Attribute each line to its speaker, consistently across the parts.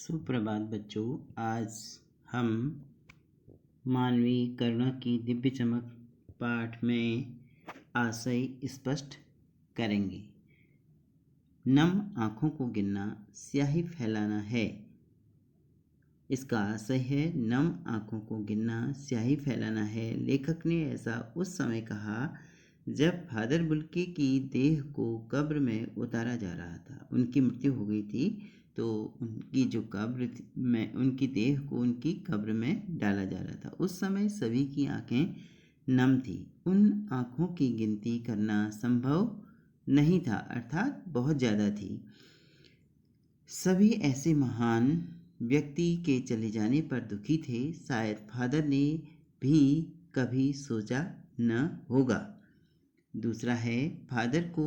Speaker 1: सुप्रभात बच्चों। आज हम मानवीय करुणा की दिव्य चमक पाठ में आशय स्पष्ट करेंगे। नम आँखों को गिनना स्याही फैलाना है। इसका आशय है नम आँखों को गिनना स्याही फैलाना है। लेखक ने ऐसा उस समय कहा जब फादर बुल्के की देह को कब्र में उतारा जा रहा था। उनकी मृत्यु हो गई थी, तो उनकी जो कब्र में उनकी देह को उनकी कब्र में डाला जा रहा था। उस समय सभी की आंखें नम थी। उन आँखों की गिनती करना संभव नहीं था, अर्थात बहुत ज़्यादा थी। सभी ऐसे महान व्यक्ति के चले जाने पर दुखी थे। शायद फादर ने भी कभी सोचा न होगा। दूसरा है, फादर को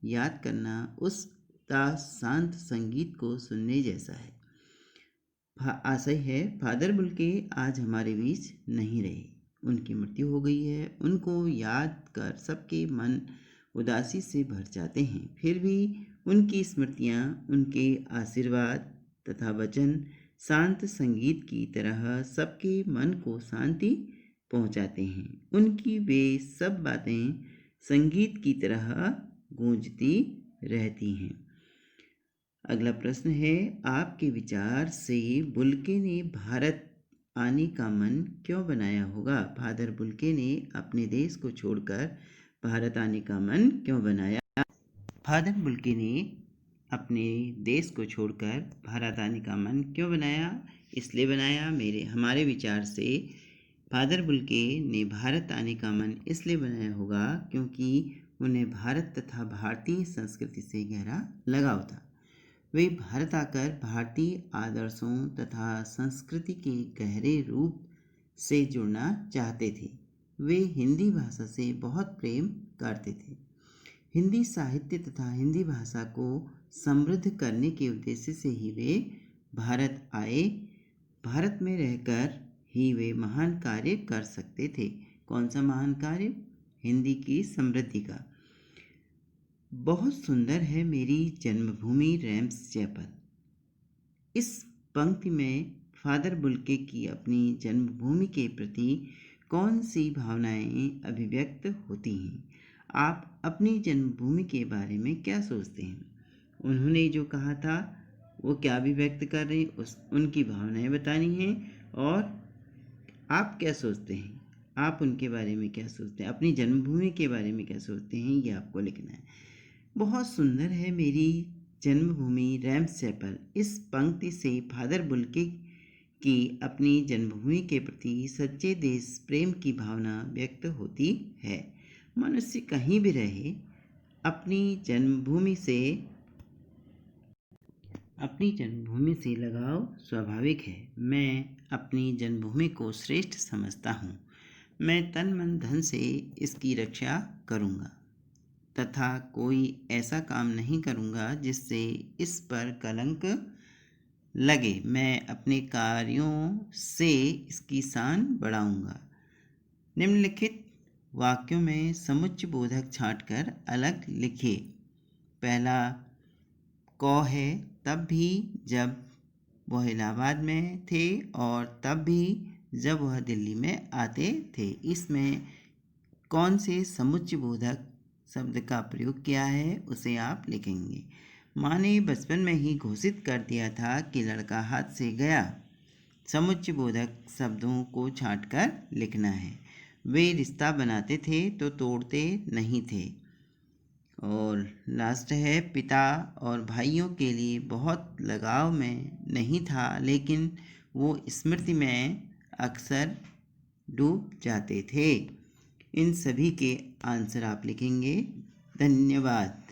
Speaker 1: याद करना उस शांत संगीत को सुनने जैसा है। आशय है, फादर बुल्के आज हमारे बीच नहीं रहे। उनकी मृत्यु हो गई है। उनको याद कर सबके मन उदासी से भर जाते हैं। फिर भी उनकी स्मृतियाँ, उनके आशीर्वाद तथा वचन शांत संगीत की तरह सबके मन को शांति पहुँचाते हैं। उनकी वे सब बातें संगीत की तरह गूंजती रहती हैं। अगला प्रश्न है, आपके विचार से बुल्के ने भारत आने का मन क्यों बनाया होगा? फादर बुल्के ने अपने देश को छोड़कर भारत आने का मन क्यों बनाया? फादर बुल्के ने अपने देश को छोड़कर भारत आने का मन क्यों बनाया? इसलिए बनाया, हमारे विचार से फादर बुल्के ने भारत आने का मन इसलिए बनाया होगा क्योंकि उन्हें भारत तथा भारतीय संस्कृति से गहरा लगाव था। वे भारत आकर भारतीय आदर्शों तथा संस्कृति के गहरे रूप से जुड़ना चाहते थे। वे हिंदी भाषा से बहुत प्रेम करते थे। हिंदी साहित्य तथा हिंदी भाषा को समृद्ध करने के उद्देश्य से ही वे भारत आए। भारत में रहकर ही वे महान कार्य कर सकते थे। कौन सा महान कार्य? हिंदी की समृद्धि का। बहुत सुंदर है मेरी जन्मभूमि रैम्सचैपल। इस पंक्ति में फादर बुल्के की अपनी जन्मभूमि के प्रति कौन सी भावनाएं अभिव्यक्त होती हैं? आप अपनी जन्मभूमि के बारे में क्या सोचते हैं? उन्होंने जो कहा था वो क्या अभिव्यक्त कर रहे हैं, उनकी भावनाएं बतानी हैं। और आप क्या सोचते हैं? आप उनके बारे में क्या सोचते हैं? अपनी जन्मभूमि के बारे में क्या सोचते हैं, ये आपको लिखना है। बहुत सुंदर है मेरी जन्मभूमि रैम्सचैपल। इस पंक्ति से फादर बुल्के की अपनी जन्मभूमि के प्रति सच्चे देश प्रेम की भावना व्यक्त होती है। मनुष्य कहीं भी रहे, अपनी जन्मभूमि से लगाव स्वाभाविक है। मैं अपनी जन्मभूमि को श्रेष्ठ समझता हूँ। मैं तन मन धन से इसकी रक्षा करूँगा तथा कोई ऐसा काम नहीं करूँगा जिससे इस पर कलंक लगे। मैं अपने कार्यों से इसकी शान बढ़ाऊँगा। निम्नलिखित वाक्यों में समुच्चय बोधक छांटकर अलग लिखिए। पहला क है, तब भी जब वह इलाहाबाद में थे और तब भी जब वह दिल्ली में आते थे। इसमें कौन से समुच्चय बोधक शब्द का प्रयोग किया है उसे आप लिखेंगे। माँ ने बचपन में ही घोषित कर दिया था कि लड़का हाथ से गया। समुच्चय बोधक शब्दों को छांटकर लिखना है। वे रिश्ता बनाते थे तो तोड़ते नहीं थे। और लास्ट है, पिता और भाइयों के लिए बहुत लगाव में नहीं था, लेकिन वो स्मृति में अक्सर डूब जाते थे। इन सभी के आंसर आप लिखेंगे। धन्यवाद।